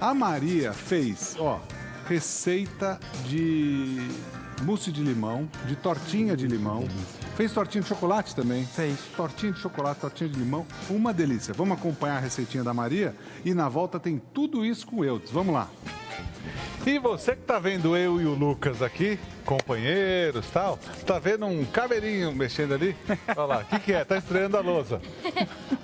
A Maria fez, receita de mousse de limão, de tortinha de limão. Fez tortinha de chocolate também? Fez. Tortinha de chocolate, tortinha de limão, uma delícia. Vamos acompanhar a receitinha da Maria e na volta tem tudo isso com o Eudes. Vamos lá. E você que tá vendo eu e o Lucas aqui, companheiros e tal, tá vendo um cabelinho mexendo ali? Olha lá, o que é? Tá estreando a louça.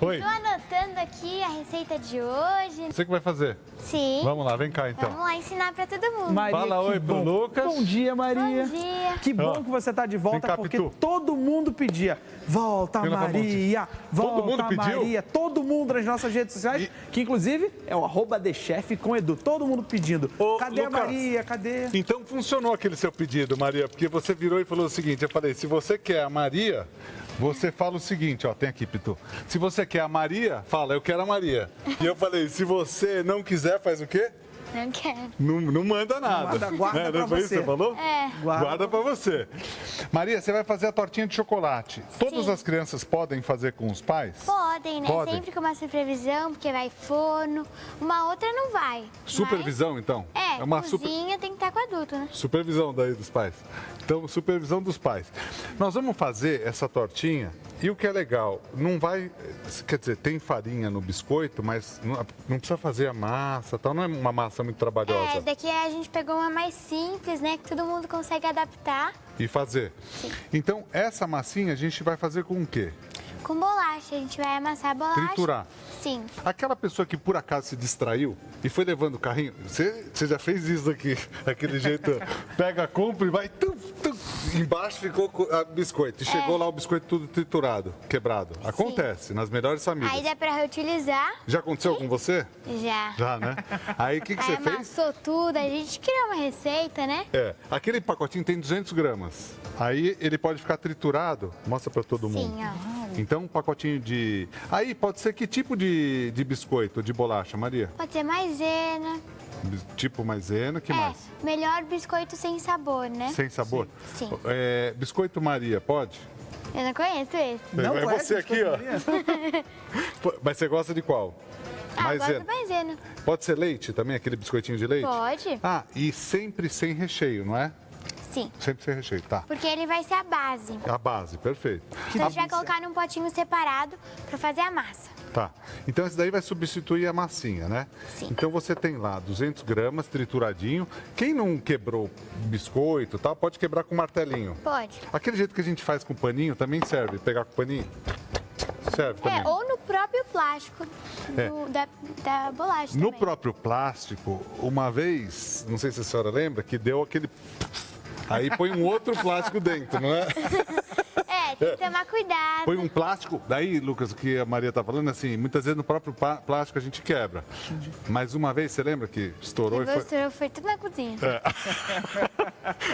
Oi. Tô anotando aqui a receita de hoje. Você que vai fazer? Sim. Vamos lá, vem cá então. Vamos lá ensinar pra todo mundo. Maria, Fala que oi pro bom. Lucas. Bom dia, Maria. Bom dia. Que bom Ó, que você tá de volta, vem cá, porque Pitu. todo mundo pedia. Volta, Vem lá pra Maria. Todo Volta, mundo pediu? Maria. Todo mundo nas nossas redes sociais, que inclusive é o @TheChef com Edu. Todo mundo pedindo. Ô, Cadê Lucas. a Maria? Cadê? Então funcionou aquele seu pedido, Maria, porque você virou e falou o seguinte, eu falei, se você quer a Maria, você fala o seguinte, tem aqui, Pitu. Se você quer a Maria, fala, eu quero a Maria. E eu falei, se você não quiser, faz o quê? Não quero. Não manda nada. Não manda, guarda pra Não foi isso que você. você falou? É. Guarda pra você. Maria, você vai fazer a tortinha de chocolate. Todas Sim. as crianças podem fazer com os pais? Podem, né? Podem. Sempre com uma supervisão, porque vai forno. Uma outra não vai. Supervisão, então? Mas, uma cozinha tem que estar com adulto, né? Supervisão daí dos pais. Então, supervisão dos pais. Nós vamos fazer essa tortinha e o que é legal, não vai... Quer dizer, tem farinha no biscoito, mas não precisa fazer a massa, tal. Não é uma massa muito trabalhosa. Essa daqui a gente pegou uma mais simples, né? Que todo mundo consegue adaptar. E fazer. Sim. Então, essa massinha a gente vai fazer com o quê? Com bolacha, a gente vai amassar a bolacha. Triturar. Sim. Aquela pessoa que por acaso se distraiu e foi levando o carrinho, você já fez isso aqui, daquele jeito, pega, compra e vai, embaixo ficou o biscoito. E chegou lá o biscoito tudo triturado, quebrado. Acontece, nas melhores famílias. Aí dá pra reutilizar. Já aconteceu com você? Já. Já, né? Aí o que Aí você fez? amassou tudo, a gente criou uma receita, né? Aquele pacotinho tem 200 gramas. Aí ele pode ficar triturado, mostra pra todo mundo. Sim, ó. Então um pacotinho de... Aí pode ser que tipo de biscoito, de bolacha, Maria? Pode ser maisena. Tipo maisena, que mais? Melhor biscoito sem sabor, né? Sem sabor? Sim. Biscoito Maria, pode? Eu não conheço esse. Não é conhece você aqui, ó. Maria? Mas você gosta de qual? Eu gosto de maisena. Pode ser leite também, aquele biscoitinho de leite? Pode. Ah, e sempre sem recheio, não é? Sim. Sempre sem recheio, tá. Porque ele vai ser a base. A base, perfeito. Então a gente vai colocar num potinho separado pra fazer a massa. Tá. Então esse daí vai substituir a massinha, né? Sim. Então você tem lá 200 gramas trituradinho. Quem não quebrou biscoito, tal, pode quebrar com martelinho. Pode. Aquele jeito que a gente faz com paninho também serve, pegar com paninho? Serve também. Ou no próprio plástico da bolacha No também. próprio plástico, uma vez, não sei se a senhora lembra, que deu aquele... Aí põe um outro plástico dentro, não é? Tem que tomar cuidado. Põe um plástico, daí, Lucas, o que a Maria tá falando, assim, muitas vezes no próprio plástico a gente quebra. Mas uma vez, você lembra que estourou e foi... Foi tudo na cozinha.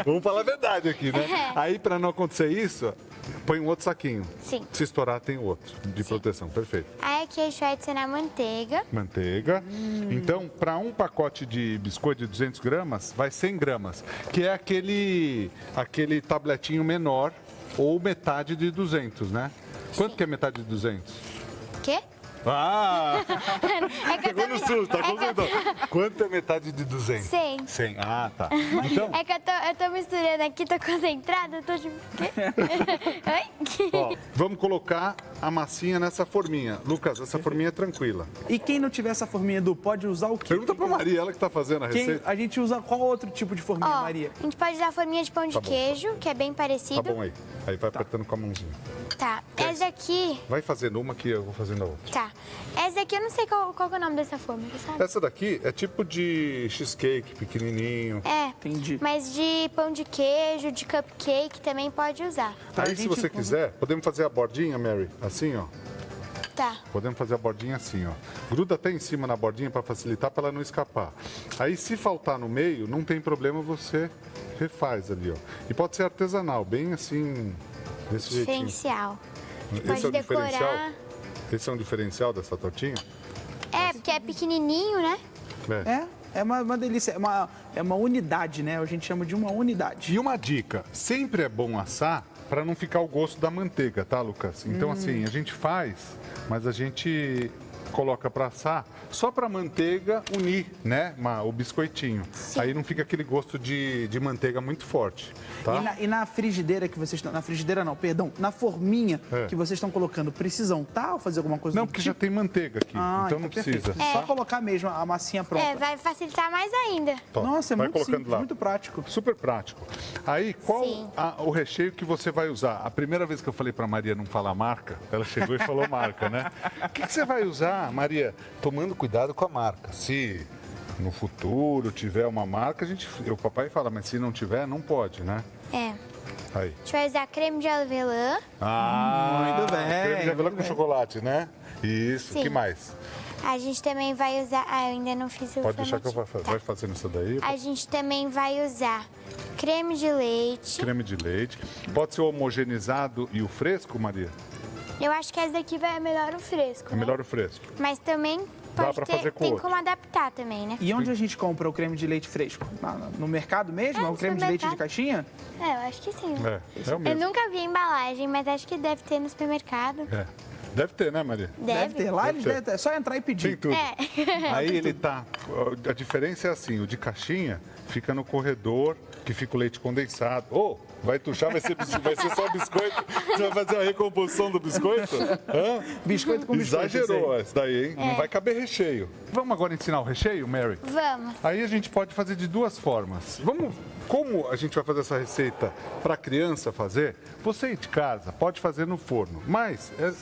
Vamos falar a verdade aqui, né? Aí, para não acontecer isso, põe um outro saquinho. Sim. Se estourar, tem outro de proteção, perfeito. Aí aqui a gente vai adicionar manteiga. Manteiga. Então, para um pacote de biscoito de 200 gramas, vai 100 gramas, que é aquele tabletinho menor ou metade de 200, né? Quanto que é metade de 200? Quê? Ah! É que eu Pegou tô... no susto, tá é que eu concentrado. Quanto é metade de 200? 100. 100. Ah, tá. Então, É que eu tô misturando aqui, tô concentrada, eu tô tipo... Quê? Oi? ó, vamos colocar a massinha nessa forminha. Lucas, essa forminha é tranquila. E quem não tiver essa forminha, Edu, pode usar o quê? Pergunta pra Maria, ela que tá fazendo a receita. A gente usa qual outro tipo de forminha, Ó, Maria? a gente pode usar a forminha de pão de Tá bom. queijo, que é bem Tá parecido. bom aí. Aí vai apertando com a mãozinha. Tá. Essa aqui... Vai fazendo uma que eu vou fazendo a outra. Tá. Essa daqui eu não sei qual que é o nome dessa forma, você sabe? Essa daqui é tipo de cheesecake, pequenininho. Entendi. Mas de pão de queijo, de cupcake também pode usar. Tá, Aí, se você quiser, podemos fazer a bordinha, Mary, assim, ó. Tá. Podemos fazer a bordinha assim, ó. Gruda até em cima na bordinha para facilitar, para ela não escapar. Aí, se faltar no meio, não tem problema, você refaz ali, ó. E pode ser artesanal, bem assim, desse jeitinho. Diferencial. Esse Pode é o decorar. diferencial? Esse é um diferencial dessa tortinha? Porque é pequenininho, né? É uma delícia, é uma unidade, né? A gente chama de uma unidade. E uma dica, sempre é bom assar para não ficar o gosto da manteiga, tá, Lucas? Então, assim, a gente faz, mas a gente coloca para assar só para a manteiga unir, né, o biscoitinho. Aí não fica aquele gosto de manteiga muito forte, tá? E na frigideira que vocês estão... Na frigideira não, perdão. Na forminha que vocês estão colocando, precisa untar ou fazer alguma coisa Não, do porque tipo? já tem manteiga aqui, então não perfeito. precisa. Só colocar mesmo a massinha pronta. Vai facilitar mais ainda. Tó, Nossa, é vai muito colocando simples, lá. muito prático. Super prático. Aí, qual Sim. o recheio que você vai usar? A primeira vez que eu falei para Maria não falar marca, ela chegou e falou marca, né? O que você vai usar, Maria? Tomando cuidado com a marca. Se no futuro tiver uma marca, o papai fala, mas se não tiver, não pode, né? É. Aí. A gente vai usar creme de avelã. Muito bem, Creme de avelã muito com bem. chocolate, né? Isso, Sim. que mais? A gente também vai usar... eu ainda não fiz o Pode deixar que eu formatinho. vou vai fazendo isso daí. A gente também vai usar creme de leite. Creme de leite. Pode ser o homogeneizado e o fresco, Maria? Eu acho que essa daqui vai melhor o fresco, É né? melhor o fresco. Mas também Dá pode pra ter... fazer com tem outro. como adaptar também, né? E onde a gente compra o creme de leite fresco? No mercado mesmo? É no o creme de leite de supermercado. caixinha? Eu acho que sim. Né? É o Eu mesmo. nunca vi a embalagem, mas acho que deve ter no supermercado. É. Deve ter, né, Maria? Deve ter. Lá eles ter. devem ter. É só entrar e Tem pedir. tudo. É. Aí ele tá. A diferença é assim: o de caixinha fica no corredor, que fica o leite condensado. Vai tuchar, vai ser só biscoito. Você vai fazer a recomposição do biscoito? Hã? Biscoito com biscoito. Exagerou esse daí, hein? Não vai caber recheio. Vamos agora ensinar o recheio, Mary? Vamos. Aí a gente pode fazer de duas formas. Como a gente vai fazer essa receita para criança fazer? Você aí de casa pode fazer no forno,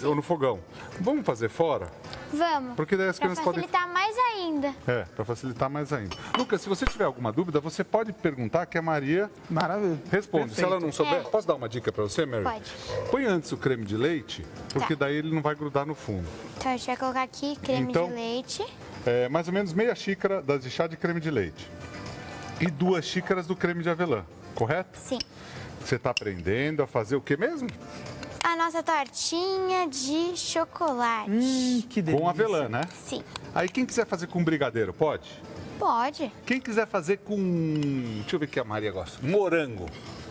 ou no fogão. Vamos fazer fora? Vamos. Porque daí as Pra crianças podem... facilitar mais ainda. Para facilitar mais ainda. Lucas, se você tiver alguma dúvida, você pode perguntar que a Maria Maravilha. responde. Perfeito. Se ela não souber, É. posso dar uma dica para você, Mary? Pode. Põe antes o creme de leite, porque Tá. daí ele não vai grudar no fundo. Então a gente vai colocar aqui creme Então- de leite. Mais ou menos meia xícara de chá de creme de leite. E 2 xícaras do creme de avelã, correto? Sim. Você está aprendendo a fazer o que mesmo? A nossa tortinha de chocolate. Que delícia. Com avelã, né? Sim. Aí quem quiser fazer com brigadeiro, pode? Pode. Quem quiser fazer com... Deixa eu ver o que a Maria gosta. Morango.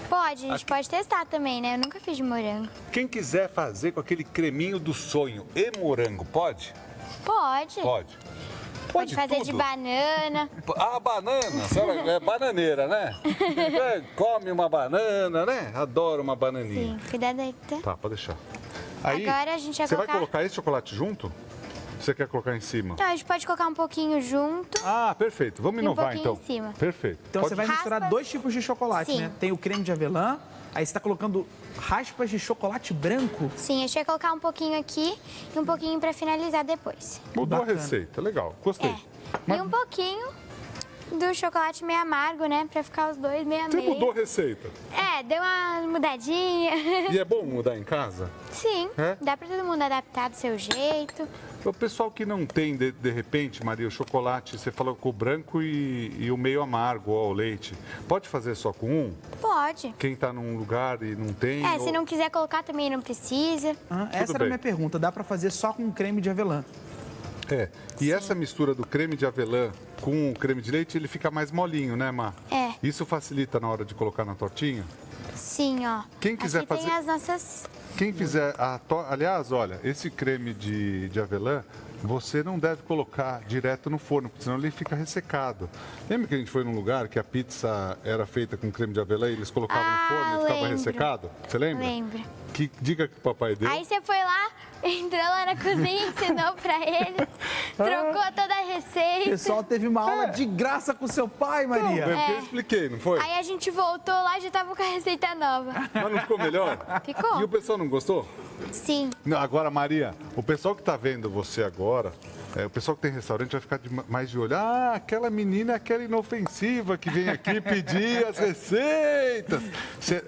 Pode, a gente pode testar também, né? Eu nunca fiz de morango. Quem quiser fazer com aquele creminho do sonho e morango, pode? Pode. Pode. Pode fazer tudo? de banana. Ah, banana, a senhora é bananeira, né? Come uma banana, né? Adoro uma bananinha. Sim, cuidado aí, tá? Tá, pode deixar. Aí, Agora a gente vai você vai colocar- colocar esse chocolate junto? Você quer colocar em cima? Então a gente pode colocar um pouquinho junto. Ah, perfeito. Vamos E um inovar pouquinho então. em cima. Perfeito. Então Pode- você vai misturar Raspas. 2 tipos de chocolate, Sim. né? Tem o creme de avelã, aí você tá colocando raspas de chocolate branco. Sim, a gente vai colocar um pouquinho aqui e um pouquinho pra finalizar depois. Mudou Bacana. a receita, legal. Gostei. E um pouquinho do chocolate meio amargo, né? Pra ficar os dois meio a Você meio. mudou a receita. Deu uma mudadinha. E é bom mudar em casa? Sim, É? dá pra todo mundo adaptar do seu jeito. O pessoal que não tem, de repente, Maria, o chocolate, você falou com o branco e o meio amargo, ó, o leite. Pode fazer só com um? Pode. Quem tá num lugar e não tem? Se não quiser colocar também não precisa. Essa era bem. a minha pergunta. Dá pra fazer só com creme de avelã? E essa mistura do creme de avelã com o creme de leite, ele fica mais molinho, né, Má? É. Isso facilita na hora de colocar na tortinha? Sim, ó. Quem quiser aqui fazer- tem as nossas... Quem fizer aliás, olha, esse creme de avelã, você não deve colocar direto no forno, porque senão ele fica ressecado. Lembra que a gente foi num lugar que a pizza era feita com creme de avelã e eles colocavam no forno e ficava lembro. ressecado? Você lembra? Lembro. Que dica que o papai deu? Aí você foi lá, entrou lá na cozinha, ensinou pra ele, trocou toda a O receita. pessoal teve uma aula de graça com seu pai, Maria. É porque eu expliquei, não foi? Aí a gente voltou lá e já tava com a receita nova. Mas não ficou melhor? Ficou. E o pessoal não gostou? Sim. Não, agora, Maria, o pessoal que está vendo você agora, o pessoal que tem restaurante vai ficar mais de olho. Ah, aquela menina é aquela inofensiva que vem aqui pedir as receitas.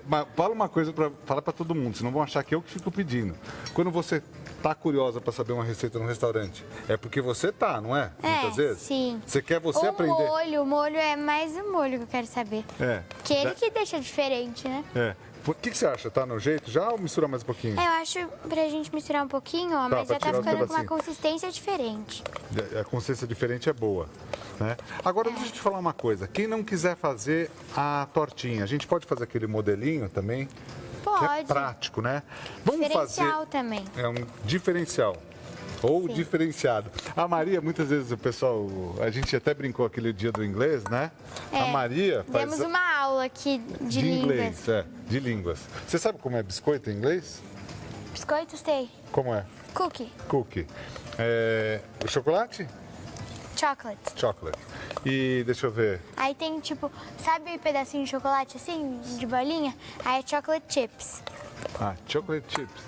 Mas fala uma coisa, fala para todo mundo, senão vão achar que eu que fico pedindo. Quando você tá curiosa para saber uma receita no restaurante, é porque você tá, não é? Muitas vezes? Sim. Você quer você aprender. O molho é mais o molho que eu quero saber. É. Que ele que deixa diferente, né? É. O que você acha? Tá no jeito já ou mistura mais um pouquinho? Eu acho pra gente misturar um pouquinho, ó, mas pra já tá tirar os ficando com uma pedacinhos. consistência diferente. A consistência diferente é boa, né? Agora, deixa eu te falar uma coisa. Quem não quiser fazer a tortinha, a gente pode fazer aquele modelinho também? Que é Pode. prático, né? Vamos fazer... Diferencial também. É um diferencial. Ou Sim. diferenciado. A Maria, muitas vezes o pessoal, a gente até brincou aquele dia do inglês, né? A Maria faz Temos uma aula aqui de inglês, línguas. de línguas. Você sabe como é biscoito em inglês? Biscoito, sei. Como é? Cookie. Cookie. O chocolate? Chocolate. Chocolate. E deixa eu ver. Aí tem, tipo, sabe o pedacinho de chocolate assim, de bolinha? Aí é chocolate chips. Ah, chocolate chips.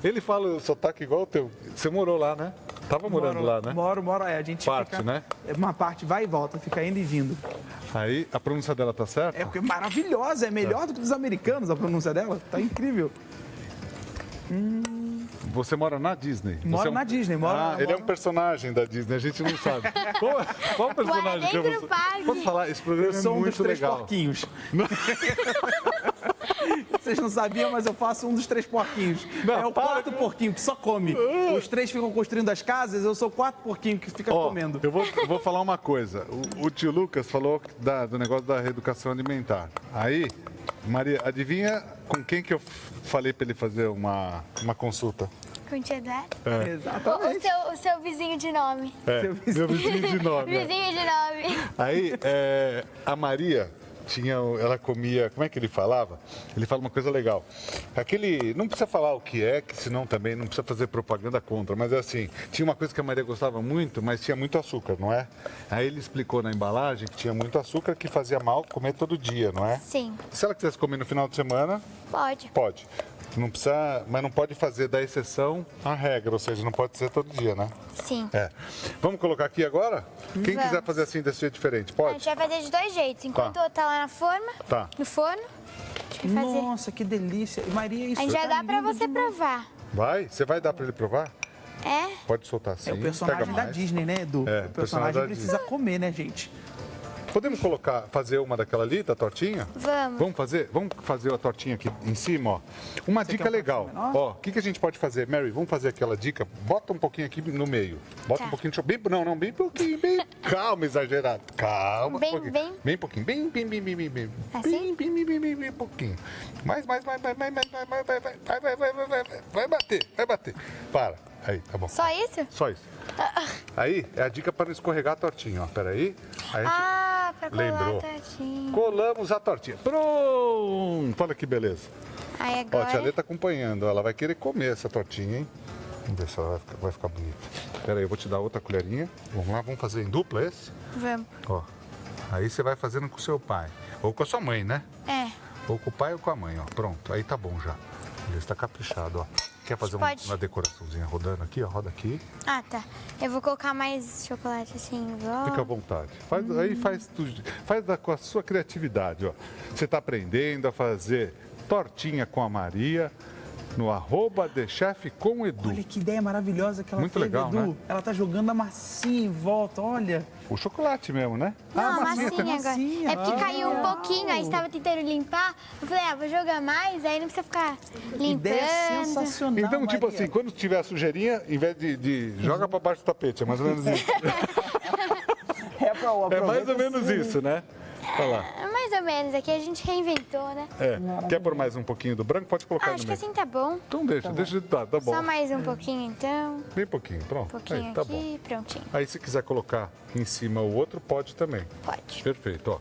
Ele fala o sotaque igual o teu. Você morou lá, né? Tava morando lá, né? Moro. A gente Parte, fica... né? Uma parte vai e volta, fica indo e vindo. Aí, a pronúncia dela tá certa? É porque é maravilhosa, é melhor do que dos americanos a pronúncia dela. Tá incrível. Você mora na Disney? Moro Você é na Disney, ele é um personagem da Disney, a gente não sabe. Qual personagem que é dentro você? do parque. Posso falar? Esse programa Eu é sou um dos muito três legal. porquinhos. Vocês não sabiam, mas eu faço um dos três porquinhos. Não, é o para. quarto porquinho que só come. Os três ficam construindo as casas, eu sou o quarto porquinho que fica Ó, comendo. eu vou falar uma coisa. O tio Lucas falou do negócio da reeducação alimentar. Aí, Maria, adivinha com quem que eu falei para ele fazer uma consulta? Com o tio Eduardo. Exatamente. O seu vizinho de nome. Seu vizinho. Meu vizinho de nome. Vizinho de nome. Aí, a Maria ela comia, como é que ele falava? Ele fala uma coisa legal. Não precisa falar o que senão também não precisa fazer propaganda contra, mas é assim, tinha uma coisa que a Maria gostava muito, mas tinha muito açúcar, não é? Aí ele explicou na embalagem que tinha muito açúcar que fazia mal comer todo dia, não é? Sim. Se ela quisesse comer no final de semana, Pode. pode. Não precisa, mas não pode fazer da exceção a regra, ou seja, não pode ser todo dia, né? Sim. Vamos colocar aqui agora? Quem Vamos. quiser fazer assim desse jeito diferente, A pode? gente vai fazer de dois jeitos. Enquanto tá lá na forma, Tá. no forno, a gente vai fazer. Nossa, que delícia. E Maria, isso Aí já tá dá pra lindo você demais. provar. Vai? Você vai dar para ele provar? É? Pode soltar assim. É o personagem pega da mais. Disney, né, Edu? É, o personagem personagem da precisa comer, né, gente? Podemos fazer uma daquela ali, da tortinha? Vamos. Vamos fazer a tortinha aqui em cima, ó. Uma dica quer um legal. pouquinho menor? Ó, o que a gente pode fazer? Mary, vamos fazer aquela dica. Bota um pouquinho aqui no meio. Bota Tá. um pouquinho de bem, não, bem pouquinho, bem calma, exagerado. Calma, Bem, um pouquinho. bem? Bem pouquinho, bem Assim? bem pouquinho. Mais, vai bater. Para. Aí, tá bom. Só isso? Só isso. Aí, é a dica para não escorregar a tortinha, ó. Peraí. Aí a gente Pra colar lembrou. a tortinha. Colamos a tortinha. Pronto! Olha que beleza. Aí Ó, a agora... tia Lê tá acompanhando. Ela vai querer comer essa tortinha, hein? Vamos ver se ela vai ficar bonita. Pera aí, eu vou te dar outra colherinha. Vamos lá, vamos fazer em dupla esse? Vamos. Ó. Aí você vai fazendo com o seu pai. Ou com a sua mãe, né? É. Ou com o pai ou com a mãe, ó. Pronto. Aí tá bom já. Beleza, tá caprichado, ó. Quer fazer Pode. uma decoraçãozinha rodando aqui, ó? Roda aqui. Ah, tá. Eu vou colocar mais chocolate assim em volta. Fica à vontade. Aí faz tudo. Com a sua criatividade, ó. Você está aprendendo a fazer tortinha com a Maria no @TheChefComEdu. Olha que ideia maravilhosa que ela Muito teve, legal, Edu. né? Ela tá jogando a massinha em volta, olha. O chocolate mesmo, né? Não, a massinha também. agora. massinha. É porque caiu um legal. pouquinho, aí estava tentando limpar. Eu falei, vou jogar mais, aí não precisa ficar limpando. Ideia sensacional, Então, tipo Maria. assim, quando tiver a sujeirinha, em vez de joga para baixo do tapete, é mais ou menos isso. É mais ou menos isso, né? Olha lá. Mais ou menos, aqui a gente reinventou, né? Quer pôr mais um pouquinho do branco? Pode colocar no Acho que meio. assim tá bom. Então deixa tá bom. Só mais um pouquinho então. Bem pouquinho, pronto. Um pouquinho Aí, tá aqui, bom. prontinho. Aí se quiser colocar em cima o outro, pode também. Pode. Perfeito, ó.